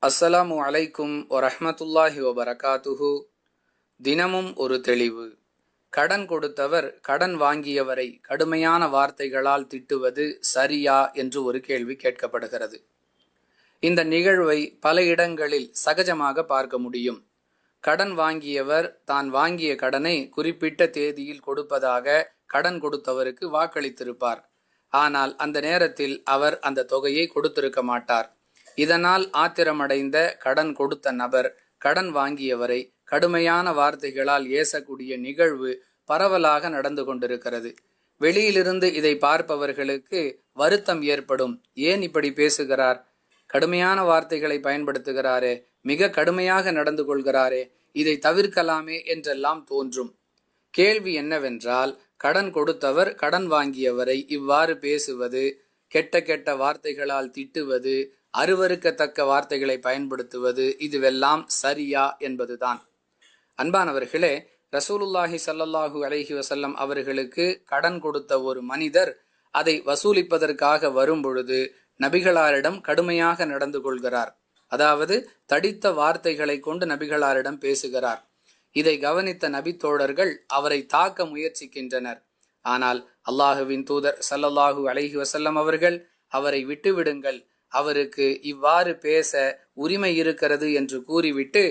அஸ்ஸலாமு அலைக்கும் வரஹ்மத்துல்லாஹி வபரகாத்துஹு. தினமும் ஒரு தெளிவு. கடன் கொடுத்தவர் கடன் வாங்கியவரை கடுமையான வார்த்தைகளால் திட்டுவது சரியா என்று ஒரு கேள்வி கேட்கப்படுகிறது. இந்த நிகழ்வை பல இடங்களில் சகஜமாக பார்க்க முடியும். கடன் வாங்கியவர் தான் வாங்கிய கடனை குறிப்பிட்ட தேதியில் கொடுப்பதாக கடன் கொடுத்தவருக்கு வாக்களித்திருப்பார். ஆனால் அந்த நேரத்தில் அவர் அந்த தொகையை கொடுத்திருக்க மாட்டார். இதனால் ஆத்திரமடைந்த கடன் கொடுத்த நபர் கடன் வாங்கியவரை கடுமையான வார்த்தைகளால் ஏசக்கூடிய நிகழ்வு பரவலாக நடந்து கொண்டிருக்கிறது. வெளியிலிருந்து இதை பார்ப்பவர்களுக்கு வருத்தம் ஏற்படும். ஏன் இப்படி பேசுகிறார்? கடுமையான வார்த்தைகளை பயன்படுத்துகிறாரே, மிக கடுமையாக நடந்து கொள்கிறாரே, இதை தவிர்க்கலாமே என்றெல்லாம் தோன்றும். கேள்வி என்னவென்றால், கடன் கொடுத்தவர் கடன் வாங்கியவரை இவ்வாறு பேசுவது, கெட்ட கெட்ட வார்த்தைகளால் திட்டுவது, அருவருக்கத்தக்க வார்த்தைகளை பயன்படுத்துவது, இதுவெல்லாம் சரியா என்பதுதான். அன்பானவர்களே, ரசூலுல்லாஹி ஸல்லல்லாஹு அலைஹி வஸல்லம் அவர்களுக்கு கடன் கொடுத்த ஒரு மனிதர் அதை வசூலிப்பதற்காக வரும் பொழுது நபிகளாரிடம் கடுமையாக நடந்து கொள்கிறார். அதாவது தடித்த வார்த்தைகளை கொண்டு நபிகளாரிடம் பேசுகிறார். இதை கவனித்த நபித்தோழர்கள் அவரை தாக்க முயற்சிக்கின்றனர். ஆனால் அல்லாஹுவின் தூதர் ஸல்லல்லாஹு அலைஹி வஸல்லம் அவர்கள் அவரை விட்டுவிடுங்கள், அவருக்கு இவ்வாறு பேச உரிமை இருக்கிறது என்று கூறிவிட்டு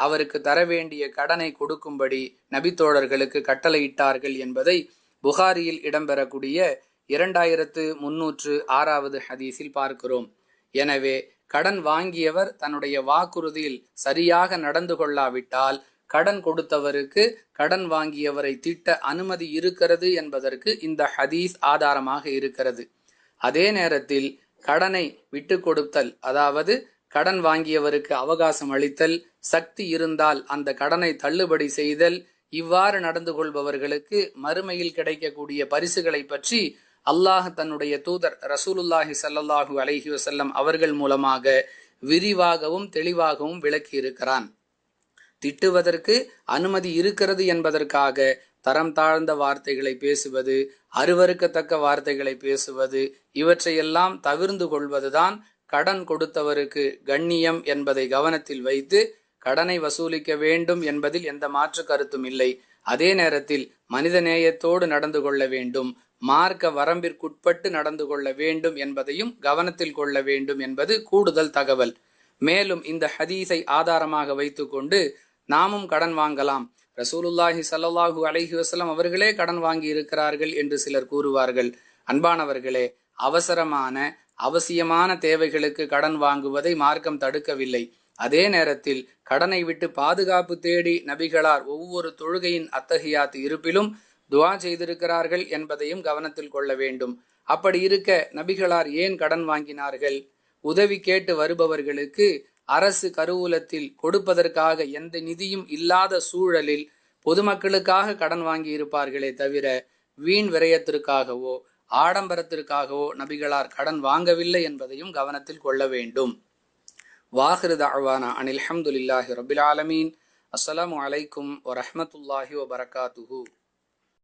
அவருக்கு தர வேண்டிய கடனை கொடுக்கும்படி நபித்தோழர்களுக்கு கட்டளையிட்டார்கள் என்பதை புகாரியில் இடம்பெறக்கூடிய 2306 ஹதீஸில் பார்க்கிறோம். எனவே கடன் வாங்கியவர் தன்னுடைய வாக்குறுதியில் சரியாக நடந்து கொள்ளாவிட்டால் கடன் கொடுத்தவருக்கு கடன் வாங்கியவரை திட்ட அனுமதி இருக்கிறது என்பதற்கு இந்த ஹதீஸ் ஆதாரமாக இருக்கிறது. அதே நேரத்தில் கடனை விட்டு கொடுத்தல், அதாவது கடன் வாங்கியவருக்கு அவகாசம் அளித்தல், சக்தி இருந்தால் அந்த கடனை தள்ளுபடி செய்தல், இவ்வாறு நடந்து கொள்பவர்களுக்கு மறுமையில் கிடைக்கக்கூடிய பரிசுகளை பற்றி அல்லாஹ் தன்னுடைய தூதர் ரசூலுல்லாஹி ஸல்லல்லாஹு அலைஹி வஸல்லம் அவர்கள் மூலமாக விரிவாகவும் தெளிவாகவும் விளக்கி இருக்கிறான். திட்டுவதற்கு அனுமதி இருக்கிறது என்பதற்காக தரம் தாழ்ந்த வார்த்தைகளை பேசுவது, அருவருக்கத்தக்க வார்த்தைகளை பேசுவது, இவற்றையெல்லாம் தவிர்ந்து கொள்வதுதான் கடன் கொடுத்தவருக்கு கண்ணியம் என்பதை கவனத்தில் வைத்து கடனை வசூலிக்க வேண்டும் என்பதில் எந்த மாற்று கருத்தும் இல்லை. அதே நேரத்தில் மனித நேயத்தோடு நடந்து கொள்ள வேண்டும், மார்க்க வரம்பிற்குட்பட்டு நடந்து கொள்ள வேண்டும் என்பதையும் கவனத்தில் கொள்ள வேண்டும் என்பது கூடுதல் தகவல். மேலும் இந்த ஹதீஸை ஆதாரமாக வைத்துக்கொண்டு நாமும் கடன் வாங்கலாம், ரசூலுல்லாஹி ஸல்லல்லாஹு அலைஹி வஸல்லம் அவர்களே கடன் வாங்கி இருக்கிறார்கள் என்று சிலர் கூறுவார்கள். அன்பானவர்களே, அவசியமான தேவைகளுக்கு கடன் வாங்குவதை மார்க்கம் தடுக்கவில்லை. அதே நேரத்தில் கடனை விட்டு பாதுகாப்பு தேடி நபிகளார் ஒவ்வொரு தொழுகையின் அத்தஹியாத் இருப்பிலும் துஆ செய்திருக்கிறார்கள் என்பதையும் கவனத்தில் கொள்ள வேண்டும். அப்படி இருக்க நபிகளார் ஏன் கடன் வாங்கினார்கள்? உதவி கேட்டு வருபவர்களுக்கு அரசு கருவூலத்தில் கொடுப்பதற்காக எந்த நிதியும் இல்லாத சூழலில் பொதுமக்களுக்காக கடன் வாங்கி இருப்பார்களே தவிர வீண் விரயத்திற்காகவோ ஆடம்பரத்திற்காகவோ நபிகளார் கடன் வாங்கவில்லை என்பதையும் கவனத்தில் கொள்ள வேண்டும். வாஹிரு தஅவானா அனில் ஹம்துலில்லாஹி ரப்பில் ஆலமீன். அஸ்ஸலாமு அலைக்கும் வரஹ்மத்துல்லாஹி வபரகாத்துஹு.